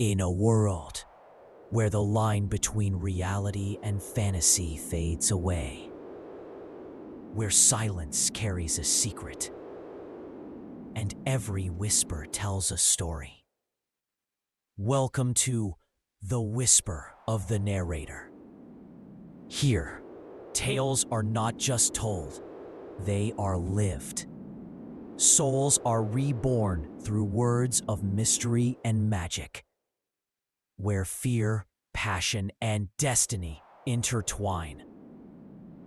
In a world where the line between reality and fantasy fades away, where silence carries a secret, and every whisper tells a story. Welcome to The Whisper of the Narrator. Here, tales are not just told, they are lived. Souls are reborn through words of mystery and magic, where fear, passion, and destiny intertwine.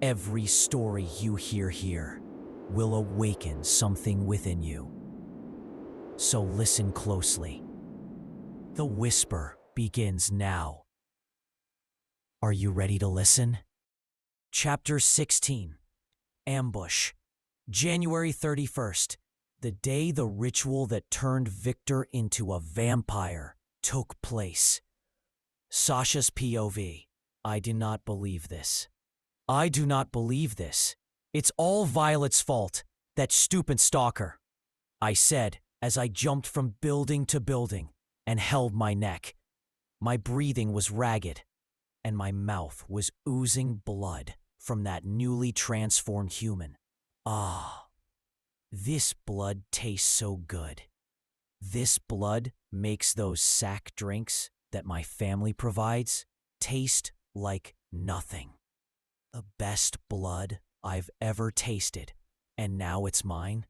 Every story you hear here will awaken something within you. So listen closely. The whisper begins now. Are you ready to listen? Chapter 16, Ambush. January 31st, the day the ritual that turned Victor into a vampire took place. SASHA'S POV. I do not believe this. I do not believe this. It's all Violet's fault, that stupid stalker, I said as I jumped from building to building and held my neck. My breathing was ragged, and my mouth was oozing blood from that newly transformed human. Ah, this blood tastes so good. This blood makes those sack drinks that my family provides taste like nothing. The best blood I've ever tasted, and now it's mine?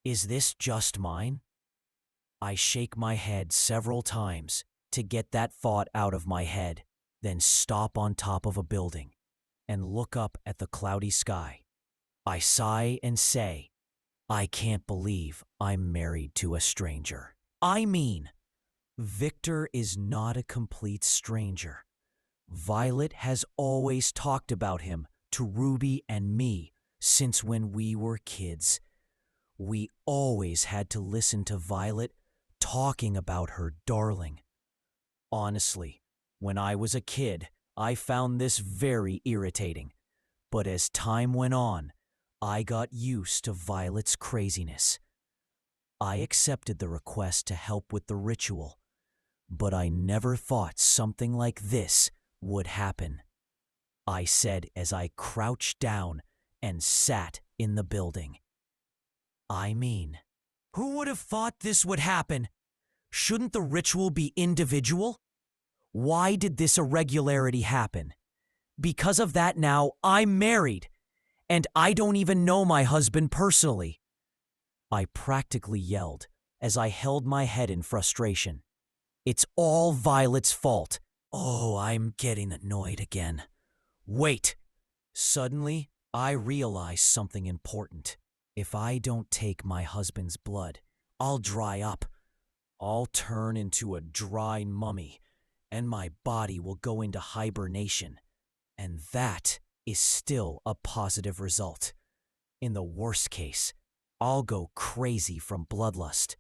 Is this just mine? I shake my head several times to get that thought out of my head, then stop on top of a building and look up at the cloudy sky. I sigh and say, I can't believe I'm married to a stranger. I mean, Victor is not a complete stranger. Violet has always talked about him to Ruby and me since when we were kids. We always had to listen to Violet talking about her darling. Honestly, when I was a kid, I found this very irritating. But as time went on, I got used to Violet's craziness. I accepted the request to help with the ritual, but I never thought something like this would happen. I said as I crouched down and sat in the building. I mean, who would have thought this would happen? Shouldn't the ritual be individual? Why did this irregularity happen? Because of that now, I'm married, and I don't even know my husband personally. I practically yelled as I held my head in frustration. It's all Violet's fault. Oh, I'm getting annoyed again. Wait! Suddenly, I realize something important. If I don't take my husband's blood, I'll dry up. I'll turn into a dry mummy, and my body will go into hibernation. And that is still a positive result. In the worst case, I'll go crazy from bloodlust.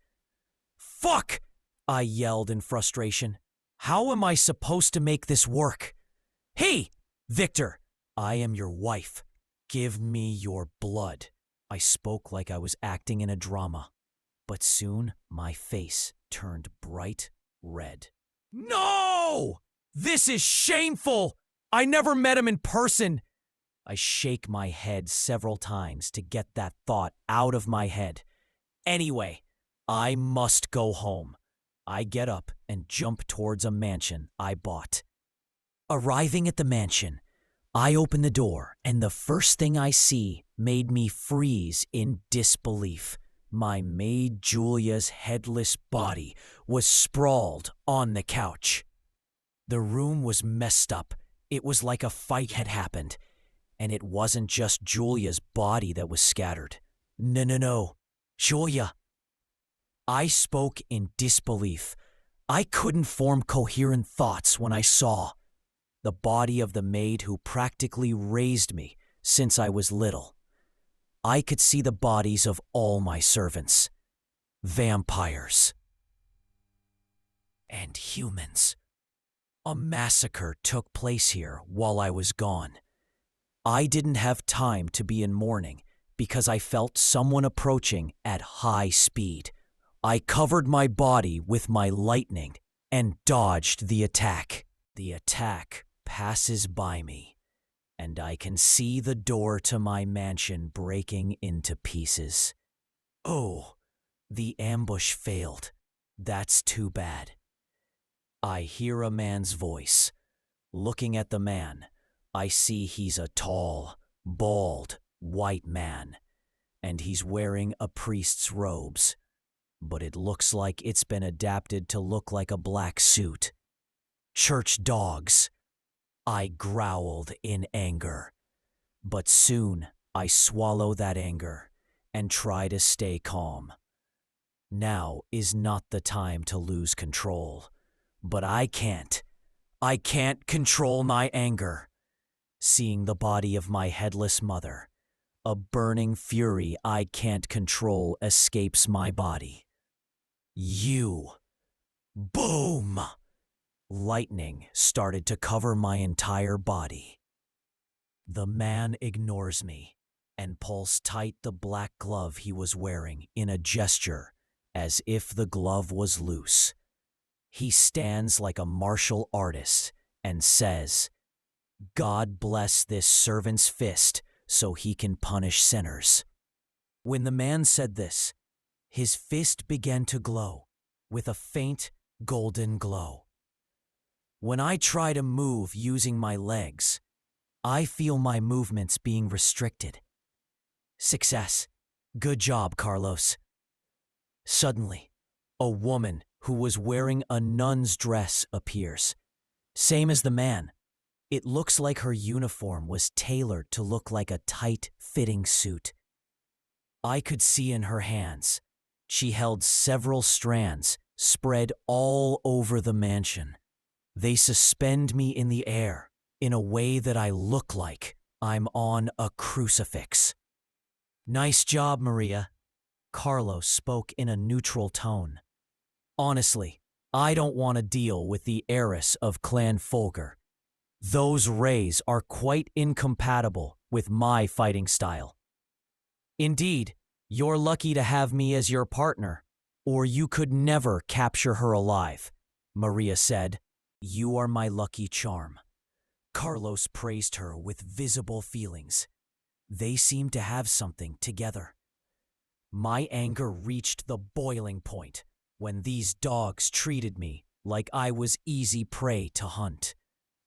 Fuck! I yelled in frustration. How am I supposed to make this work? Hey, Victor, I am your wife. Give me your blood. I spoke like I was acting in a drama, but soon my face turned bright red. No! This is shameful! I never met him in person. I shake my head several times to get that thought out of my head. Anyway, I must go home. I get up and jump towards a mansion I bought. Arriving at the mansion, I open the door, and the first thing I see made me freeze in disbelief. My maid Julia's headless body was sprawled on the couch. The room was messed up. It was like a fight had happened. And it wasn't just Julia's body that was scattered. No. Julia. I spoke in disbelief. I couldn't form coherent thoughts when I saw the body of the maid who practically raised me since I was little. I could see the bodies of all my servants. Vampires. And humans. A massacre took place here while I was gone. I didn't have time to be in mourning because I felt someone approaching at high speed. I covered my body with my lightning and dodged the attack. The attack passes by me, and I can see the door to my mansion breaking into pieces. Oh, the ambush failed. That's too bad. I hear a man's voice. Looking at the man, I see he's a tall, bald, white man, and he's wearing a priest's robes, but it looks like it's been adapted to look like a black suit. Church dogs. I growled in anger, but soon I swallow that anger and try to stay calm. Now is not the time to lose control, but I can't. I can't control my anger. Seeing the body of my headless mother, a burning fury I can't control escapes my body. You. Boom! Lightning started to cover my entire body. The man ignores me and pulls tight the black glove he was wearing in a gesture as if the glove was loose. He stands like a martial artist and says, "God bless this servant's fist so he can punish sinners." When the man said this, his fist began to glow with a faint golden glow. When I try to move using my legs, I feel my movements being restricted. Success. Good job, Carlos. Suddenly, a woman who was wearing a nun's dress appears. Same as the man. It looks like her uniform was tailored to look like a tight-fitting suit. I could see in her hands, she held several strands spread all over the mansion. They suspend me in the air in a way that I look like I'm on a crucifix. Nice job, Maria. Carlos spoke in a neutral tone. Honestly, I don't want to deal with the heiress of Clan Folger. Those rays are quite incompatible with my fighting style. Indeed, you're lucky to have me as your partner, or you could never capture her alive, Maria said. You are my lucky charm. Carlos praised her with visible feelings. They seemed to have something together. My anger reached the boiling point when these dogs treated me like I was easy prey to hunt.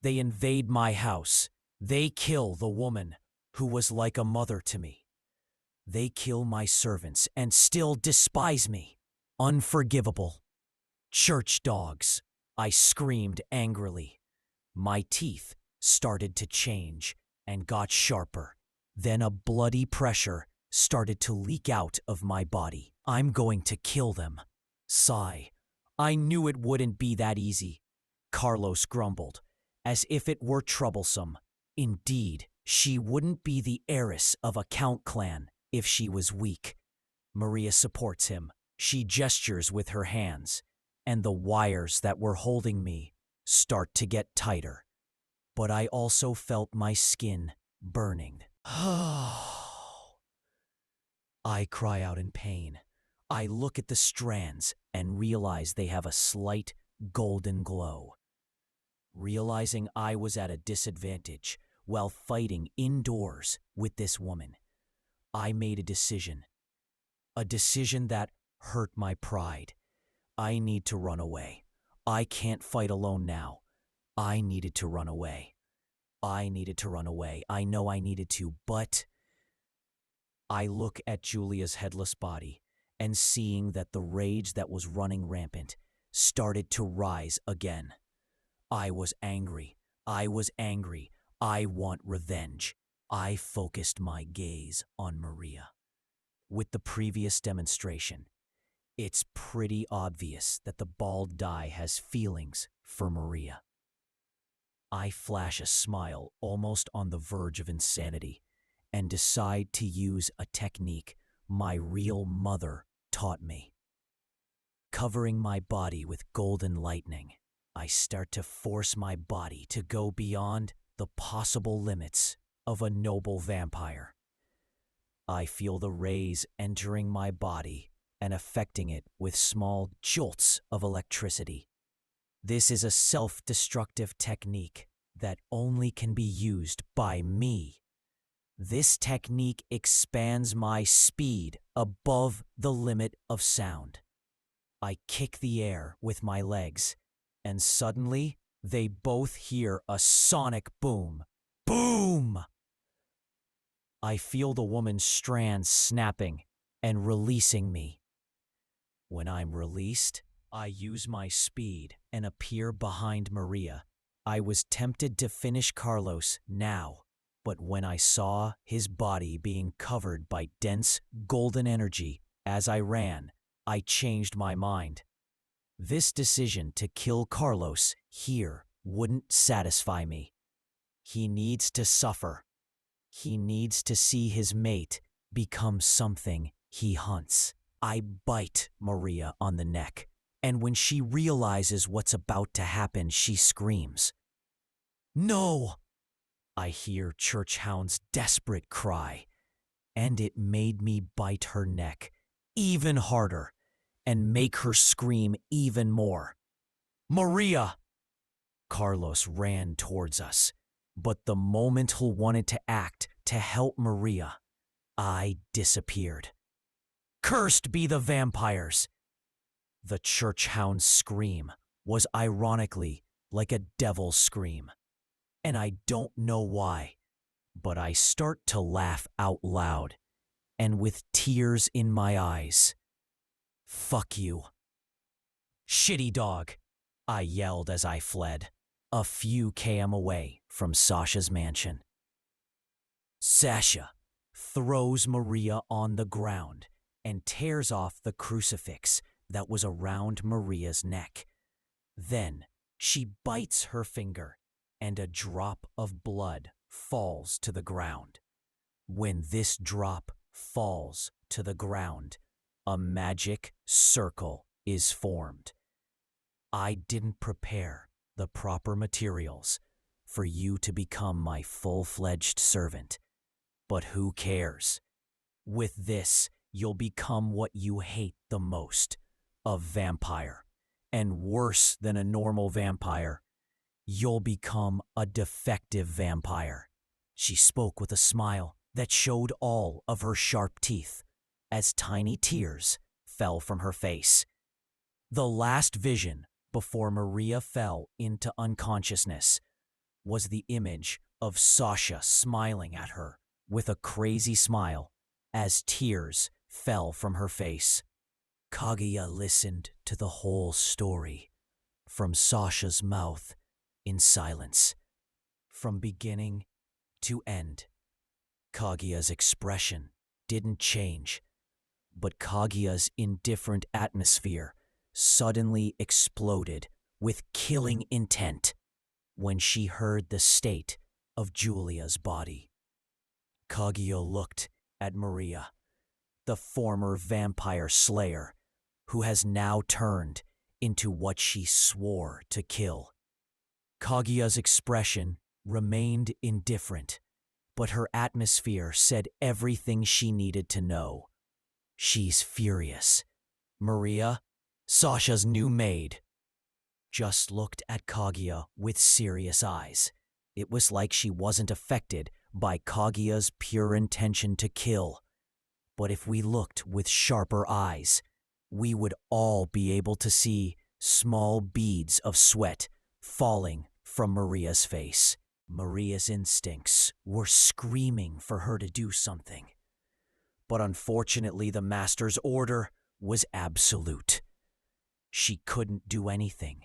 They invade my house. They kill the woman who was like a mother to me. They kill my servants and still despise me. Unforgivable. Church dogs, I screamed angrily. My teeth started to change and got sharper. Then a bloody pressure started to leak out of my body. I'm going to kill them. Sigh. I knew it wouldn't be that easy. Carlos grumbled, as if it were troublesome. Indeed, she wouldn't be the heiress of a Count clan if she was weak. Maria supports him. She gestures with her hands, and the wires that were holding me start to get tighter. But I also felt my skin burning. I cry out in pain. I look at the strands and realize they have a slight golden glow. Realizing I was at a disadvantage while fighting indoors with this woman, I made a decision that hurt my pride. I need to run away. I can't fight alone now. I needed to run away. I know I needed to, but I look at Julia's headless body and seeing that the rage that was running rampant started to rise again. I was angry. I want revenge. I focused my gaze on Maria. With the previous demonstration, it's pretty obvious that the bald die has feelings for Maria. I flash a smile almost on the verge of insanity and decide to use a technique my real mother taught me. Covering my body with golden lightning, I start to force my body to go beyond the possible limits of a noble vampire. I feel the rays entering my body and affecting it with small jolts of electricity. This is a self-destructive technique that only can be used by me. This technique expands my speed above the limit of sound. I kick the air with my legs, and suddenly they both hear a sonic boom. Boom! I feel the woman's strands snapping and releasing me. When I'm released, I use my speed and appear behind Maria. I was tempted to finish Carlos now, but when I saw his body being covered by dense golden energy as I ran, I changed my mind. This decision to kill Carlos here wouldn't satisfy me. He needs to suffer. He needs to see his mate become something he hunts. I bite Maria on the neck, and when she realizes what's about to happen, she screams. "No!" I hear Churchhound's desperate cry, and it made me bite her neck even harder and make her scream even more. "Maria!" Carlos ran towards us, but the moment he wanted to act to help Maria, I disappeared. "Cursed be the vampires!" The Churchhound's scream was ironically like a devil's scream, and I don't know why, but I start to laugh out loud and with tears in my eyes. "Fuck you." "Shitty dog," I yelled as I fled, a few km away from Sasha's mansion. Sasha throws Maria on the ground and tears off the crucifix that was around Maria's neck. Then she bites her finger, and a drop of blood falls to the ground. When this drop falls to the ground, a magic circle is formed. I didn't prepare the proper materials for you to become my full-fledged servant, but who cares? With this, you'll become what you hate the most, a vampire. And worse than a normal vampire, you'll become a defective vampire. She spoke with a smile that showed all of her sharp teeth as tiny tears fell from her face. The last vision before Maria fell into unconsciousness was the image of Sasha smiling at her with a crazy smile as tears fell from her face. Kaguya listened to the whole story from Sasha's mouth in silence, from beginning to end. Kaguya's expression didn't change, but Kaguya's indifferent atmosphere suddenly exploded with killing intent when she heard the state of Julia's body. Kaguya looked at Maria, the former vampire slayer, who has now turned into what she swore to kill. Kaguya's expression remained indifferent, but her atmosphere said everything she needed to know. She's furious. Maria, Sasha's new maid, just looked at Kaguya with serious eyes. It was like she wasn't affected by Kaguya's pure intention to kill. But if we looked with sharper eyes, we would all be able to see small beads of sweat falling from Maria's face. Maria's instincts were screaming for her to do something. But unfortunately, the master's order was absolute. She couldn't do anything.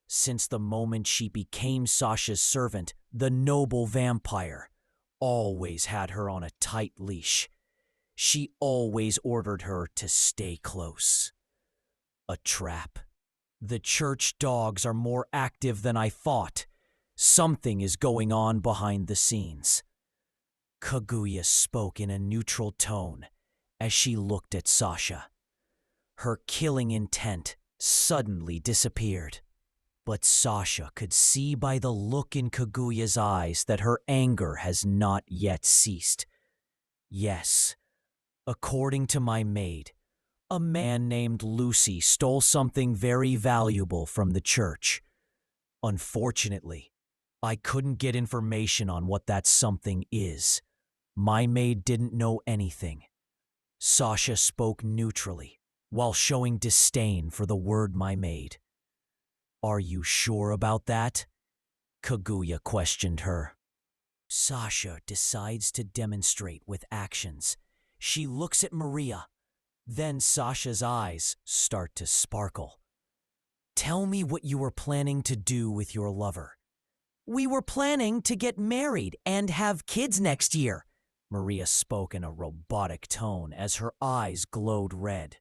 Since the moment she became Sasha's servant, the noble vampire always had her on a tight leash. She always ordered her to stay close. A trap. The church dogs are more active than I thought. Something is going on behind the scenes. Kaguya spoke in a neutral tone as she looked at Sasha. Her killing intent suddenly disappeared. But Sasha could see by the look in Kaguya's eyes that her anger has not yet ceased. Yes, according to my maid, a man named Lucy stole something very valuable from the church. Unfortunately, I couldn't get information on what that something is. My maid didn't know anything. Sasha spoke neutrally, while showing disdain for the word my maid. Are you sure about that? Kaguya questioned her. Sasha decides to demonstrate with actions. She looks at Maria. Then Sasha's eyes start to sparkle. Tell me what you were planning to do with your lover. We were planning to get married and have kids next year. Maria spoke in a robotic tone as her eyes glowed red.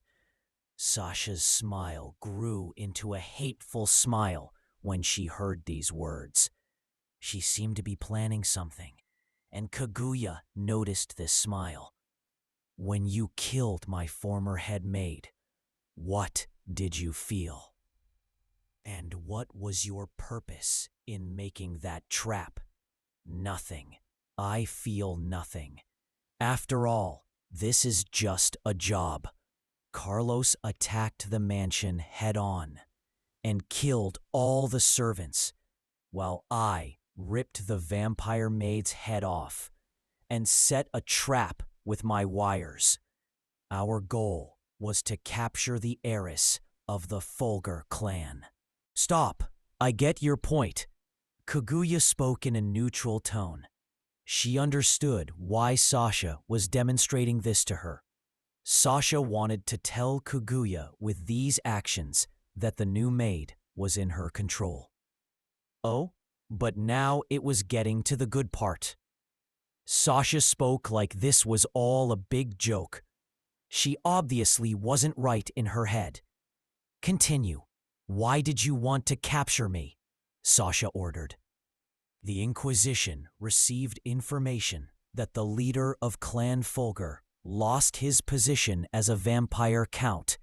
Sasha's smile grew into a hateful smile when she heard these words. She seemed to be planning something, and Kaguya noticed this smile. When you killed my former head maid, what did you feel? And what was your purpose in making that trap? Nothing. I feel nothing. After all, this is just a job. Carlos attacked the mansion head-on and killed all the servants, while I ripped the vampire maid's head off and set a trap with my wires. Our goal was to capture the heiress of the Fulgur clan. Stop. I get your point. Kaguya spoke in a neutral tone. She understood why Sasha was demonstrating this to her. Sasha wanted to tell Kaguya with these actions that the new maid was in her control. Oh, but now it was getting to the good part. Sasha spoke like this was all a big joke. She obviously wasn't right in her head. Continue. Why did you want to capture me? Sasha ordered. The Inquisition received information that the leader of Clan Fulgur lost his position as a vampire count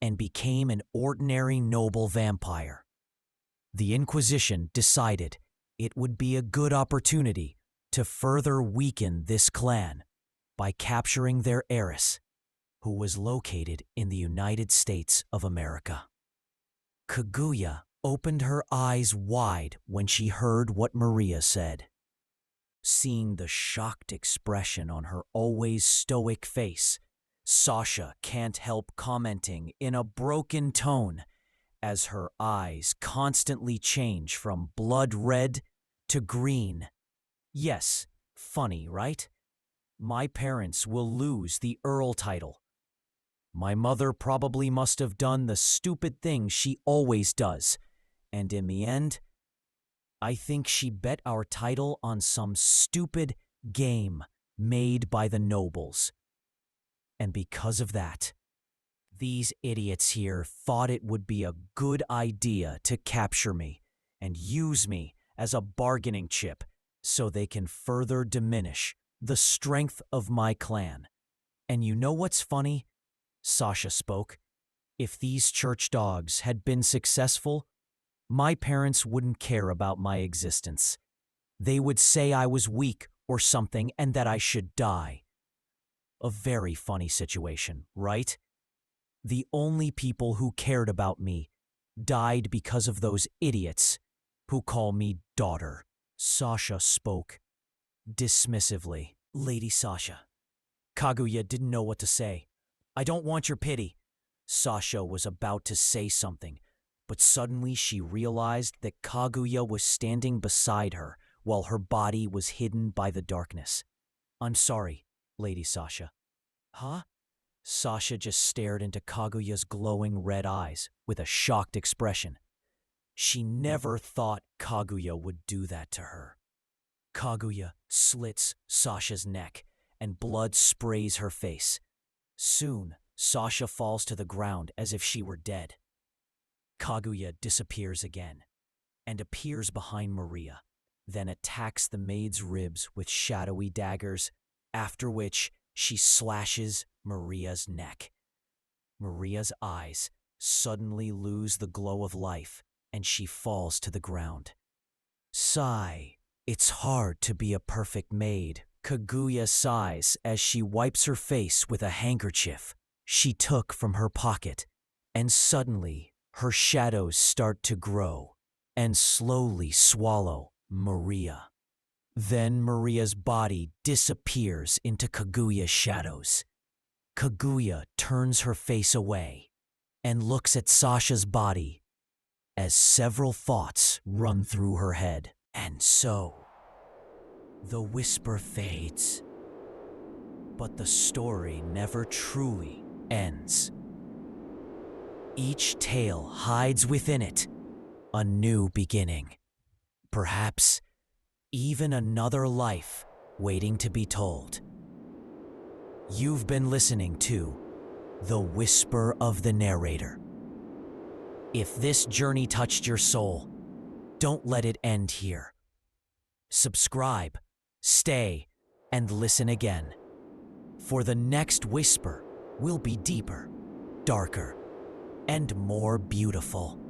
and became an ordinary noble vampire. The Inquisition decided it would be a good opportunity to further weaken this clan by capturing their heiress, who was located in the United States of America. Kaguya opened her eyes wide when she heard what Maria said. Seeing the shocked expression on her always stoic face, Sasha can't help commenting in a broken tone as her eyes constantly change from blood red to green. Yes, funny, right? My parents will lose the Earl title. My mother probably must have done the stupid thing she always does, and in the end, I think she bet our title on some stupid game made by the nobles. And because of that, these idiots here thought it would be a good idea to capture me and use me as a bargaining chip so they can further diminish the strength of my clan. And you know what's funny? Sasha spoke. If these church dogs had been successful, my parents wouldn't care about my existence. They would say I was weak or something and that I should die. A very funny situation, right? The only people who cared about me died because of those idiots who call me daughter. Sasha spoke dismissively. Lady Sasha. Kaguya didn't know what to say. I don't want your pity. Sasha was about to say something, but suddenly she realized that Kaguya was standing beside her while her body was hidden by the darkness. I'm sorry, Lady Sasha. Huh? Sasha just stared into Kaguya's glowing red eyes with a shocked expression. She never thought Kaguya would do that to her. Kaguya slits Sasha's neck, and blood sprays her face. Soon, Sasha falls to the ground as if she were dead. Kaguya disappears again and appears behind Maria, then attacks the maid's ribs with shadowy daggers, after which she slashes Maria's neck. Maria's eyes suddenly lose the glow of life and she falls to the ground. Sigh. It's hard to be a perfect maid, Kaguya sighs as she wipes her face with a handkerchief she took from her pocket, and suddenly her shadows start to grow, and slowly swallow Maria. Then Maria's body disappears into Kaguya's shadows. Kaguya turns her face away and looks at Sasha's body as several thoughts run through her head. And so, the whisper fades, but the story never truly ends. Each tale hides within it a new beginning, perhaps even another life waiting to be told. You've been listening to The Whisper of the Narrator. If this journey touched your soul, don't let it end here. Subscribe, stay, and listen again. For the next whisper will be deeper, darker, and more beautiful.